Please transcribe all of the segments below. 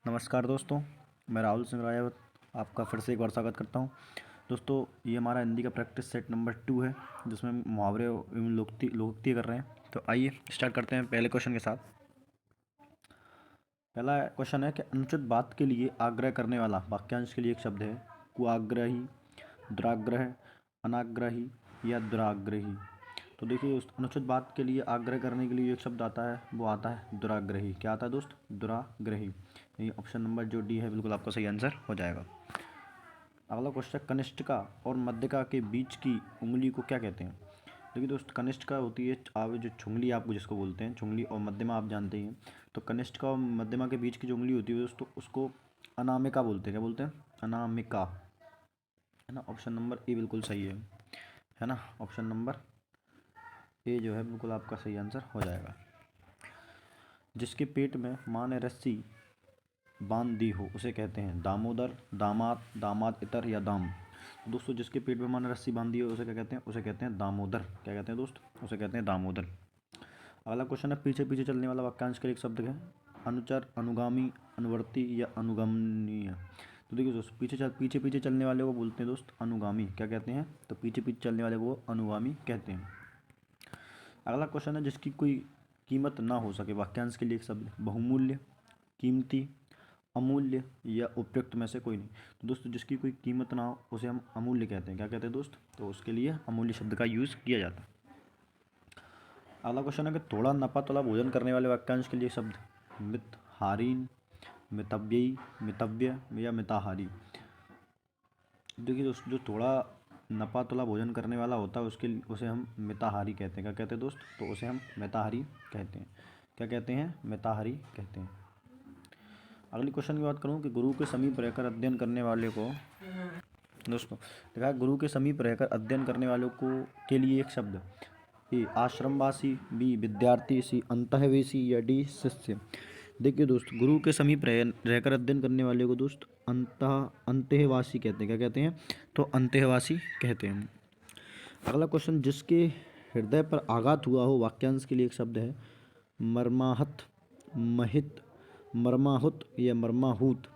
नमस्कार दोस्तों, मैं राहुल सिंह रायवत आपका फिर से एक बार स्वागत करता हूं। दोस्तों, ये हमारा हिंदी का प्रैक्टिस सेट नंबर 2 है, जिसमें मुहावरे एवं लोकोक्ति कर रहे हैं। तो आइए स्टार्ट करते हैं पहले क्वेश्चन के साथ। पहला क्वेश्चन है कि अनुचित बात के लिए आग्रह करने वाला वाक्यांश के लिए एक शब्द है कुआग्रही, दुराग्रह, अनाग्रही या दुराग्रही। तो देखिए, उस अनुचित बात के लिए आग्रह करने के लिए एक शब्द आता है, वो आता है दुराग्रही। क्या आता है दोस्त? दुराग्रही। ये ऑप्शन नंबर जो डी है बिल्कुल आपका सही आंसर हो जाएगा। अगला क्वेश्चन, कनिष्ठिका और मध्यका के बीच की उंगली को क्या कहते हैं? देखिए दोस्त, कनिष्ठिका होती है आप जो छुंगली आपको जिसको बोलते हैं छुंगली, और मध्यमा आप जानते ही हैं। तो कनिष्ठिका और मध्यमा के बीच की जो उंगली होती है दोस्तों, उसको अनामिका बोलते हैं। क्या बोलते हैं? अनामिका, है ना। ऑप्शन नंबर ए बिल्कुल सही है ना। ऑप्शन नंबर ए जो है बिल्कुल आपका सही आंसर हो जाएगा। जिसके पेट में माँ ने रस्सी बांध दी हो उसे कहते हैं दामोदर, दामाद, दामाद इतर या दाम। तो दोस्तों, जिसके पेट में माँ ने रस्सी बांध दी हो उसे क्या कहते हैं? उसे कहते हैं दामोदर। क्या कहते हैं दोस्त? उसे कहते हैं दामोदर। अगला क्वेश्चन है, पीछे पीछे चलने वाला वाक्यांश के लिए एक शब्द है अनुचर, अनुगामी, अनुवर्ती या अनुगमनीय। तो देखिए दोस्त, पीछे पीछे चलने वाले को बोलते हैं दोस्त अनुगामी। क्या कहते हैं? तो पीछे पीछे चलने वाले को अनुगामी कहते हैं। अगला क्वेश्चन है, जिसकी कोई कीमत ना हो सके वाक्यांश के लिए एक शब्द बहुमूल्य, कीमती, अमूल्य या उपयुक्त में से कोई नहीं। तो दोस्तों, जिसकी कोई कीमत ना हो उसे हम अमूल्य कहते हैं। क्या कहते हैं दोस्त? तो उसके लिए अमूल्य शब्द का यूज़ किया जाता है। अगला क्वेश्चन है कि थोड़ा नपा तोला भोजन करने वाले वाक्यांश के लिए शब्द मितहारीन, मितव्ययी, मितव्य या मिताहारी। देखिए दोस्त, जो थोड़ा नपा तोला भोजन करने वाला होता है उसे हम मिताहारी कहते हैं। क्या कहते हैं दोस्त? तो उसे हम मिताहारी कहते हैं। क्या कहते हैं? मिताहारी कहते हैं। अगली क्वेश्चन की बात करूं कि गुरु के समीप रहकर अध्ययन करने वाले को दोस्तों देखा है, गुरु के समीप रहकर अध्ययन करने वालों को के लिए एक शब्द ए आश्रमवासी, बी विद्यार्थी, सी अंतःवेशी या डी शिष्य। देखिए दोस्त, गुरु के समीप रहकर अध्ययन करने वाले को दोस्त अंतःवासी कहते हैं। क्या कहते हैं? तो अंतःवासी कहते हैं। अगला क्वेश्चन, जिसके हृदय पर आघात हुआ हो वाक्यांश के लिए एक शब्द है मर्माहत, महित, मर्माहुत या मर्माहूत।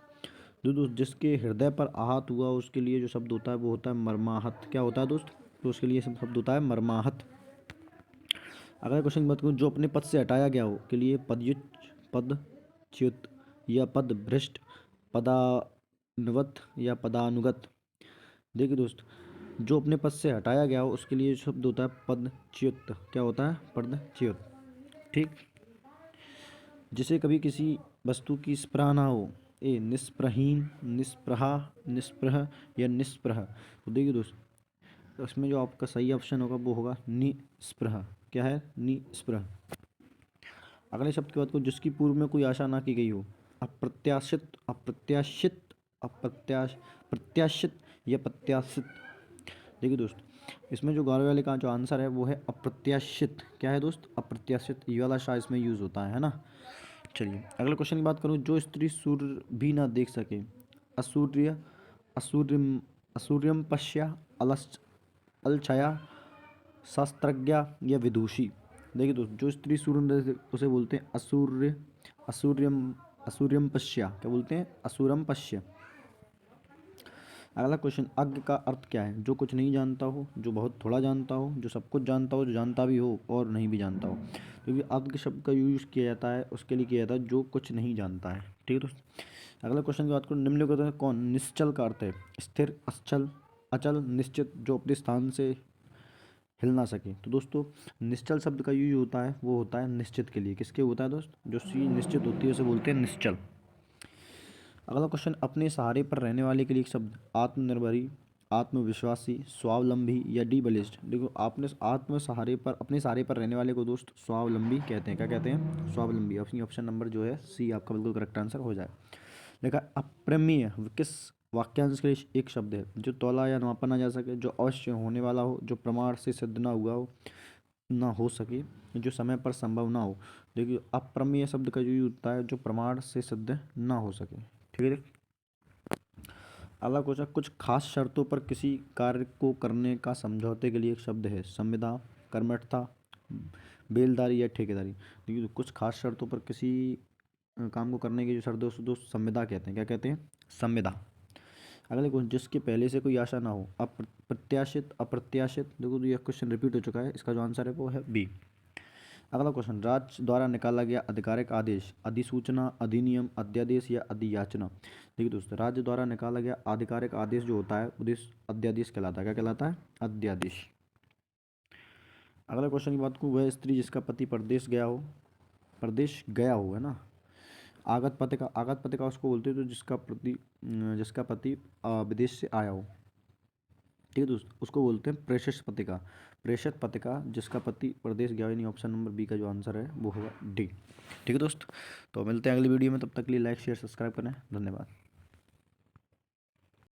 जो दोस्त, जिसके हृदय पर आहत हुआ उसके लिए जो शब्द होता है वो होता है मर्माहत। क्या होता है दोस्त? तो उसके लिए शब्द होता है मर्माहत। अगला क्वेश्चन की बात करूँ, जो अपने पद से हटाया गया हो के लिए पदच्युत, पदच्युत या पद भ्रष्ट, पदानुगत या पदानुगत। देखिए दोस्त, जो अपने पद से हटाया गया हो उसके लिए शब्द होता है पदच्युत। क्या होता है? पदच्युत। ठीक। जिसे कभी किसी वस्तु की स्पृहा ना हो ए निस्पृहीन, निस्पृहा, निस्पृह या निस्पृह। तो देखिए दोस्त, उसमें जो आपका सही ऑप्शन होगा वो होगा निस्पृह। क्या है? निस्पृह। अगले शब्द की बात करूँ, जिसकी पूर्व में कोई आशा ना की गई हो अप्रत्याशित, अप्रत्याशित, प्रत्याशित या प्रत्याशित। देखिए दोस्त, इसमें जो गाँव वाले का जो आंसर है वो है अप्रत्याशित। क्या है दोस्त? अप्रत्याशित। ये वाला शायद इसमें यूज़ होता है ना। चलिए अगले क्वेश्चन की बात करूँ, जो स्त्री सूर्य भी ना देख सके असूर्य, असूर्यम, असूर्यम पश्या, अलछया, शास्त्रज्ञा या विदुषी। देखिए दोस्त, जो स्त्री सूर्य न देखे उसे बोलते हैं असूर्य, असूर्यम, असूर्यम पश्या। क्या बोलते हैं? असुरम पश्य। अगला क्वेश्चन, अज्ञ का अर्थ क्या है? जो कुछ नहीं जानता हो, जो बहुत थोड़ा जानता हो, जो सब कुछ जानता हो, जो जानता भी हो और नहीं भी जानता हो। क्योंकि अज्ञ शब्द का यूज किया जाता है उसके लिए किया जाता है जो कुछ नहीं जानता है। ठीक है दोस्त। अगला क्वेश्चन की बात करूँ, निम्नलिखित में कौन निश्चल का अर्थ है? स्थिर, अचल, अचल, निश्चित, जो अपने स्थान से हिल ना सके। तो दोस्तों, निश्चल शब्द का यूज होता है वो होता है निश्चित के लिए। किसके होता है दोस्त? जो चीज निश्चित होती है उसे बोलते हैं निश्चल। अगला क्वेश्चन, अपने सहारे पर रहने वाले के लिए एक शब्द आत्मनिर्भरी, आत्मविश्वासी, स्वावलंबी या डी बलिष्ठ। देखो, आपने आत्म सहारे पर, अपने सहारे पर रहने वाले को दोस्त स्वावलंबी कहते हैं। क्या कहते हैं? स्वावलंबी। अपनी ऑप्शन नंबर जो है सी आपका बिल्कुल करेक्ट आंसर हो जाए। देखा, अप्रमेय किस वाक्यांश के लिए एक शब्द है? जो तौला या नापा ना जा सके, जो अवश्य होने वाला हो, जो प्रमाण से सिद्ध ना हुआ हो, ना हो सके, जो समय पर संभव ना हो। देखिए, अप्रमेय शब्द का जो यूज होता है जो प्रमाण से सिद्ध ना हो सके। ठीक है। अगला क्वेश्चन, कुछ खास शर्तों पर किसी कार्य को करने का समझौते के लिए एक शब्द है संविदा, कर्मठता, बेलदारी या ठेकेदारी। देखिए, कुछ खास शर्तों पर किसी काम को करने की जो शर्त है उसको दोस्त संविदा कहते हैं। क्या कहते हैं? संविदा। अगले क्वेश्चन, जिसके पहले से कोई आशा ना हो, अप्रत्याशित अप्रत्याशित। देखो तो ये क्वेश्चन रिपीट हो चुका है, इसका जो आंसर है वो है बी। अगला क्वेश्चन, राज्य द्वारा निकाला गया आधिकारिक आदेश, अधिसूचना, अधिनियम, अध्यादेश या अधियाचना। देखिए दोस्तों, राज्य द्वारा निकाला गया आधिकारिक आदेश जो होता है अध्यादेश कहलाता है। क्या कहलाता है? अध्यादेश। अगला क्वेश्चन की बात करूँ, वह स्त्री जिसका पति प्रदेश गया हो, है ना। आगत पथिका उसको बोलते हैं तो जिसका पति विदेश से आया हो। ठीक है दोस्त, उसको बोलते हैं प्रेषित पथिका। प्रेषित पथिका जिसका पति प्रदेश गया, नहीं। ऑप्शन नंबर बी का जो आंसर है वो होगा डी। ठीक है दोस्त, तो मिलते हैं अगली वीडियो में, तब तक के लिए लाइक शेयर सब्सक्राइब करें। धन्यवाद।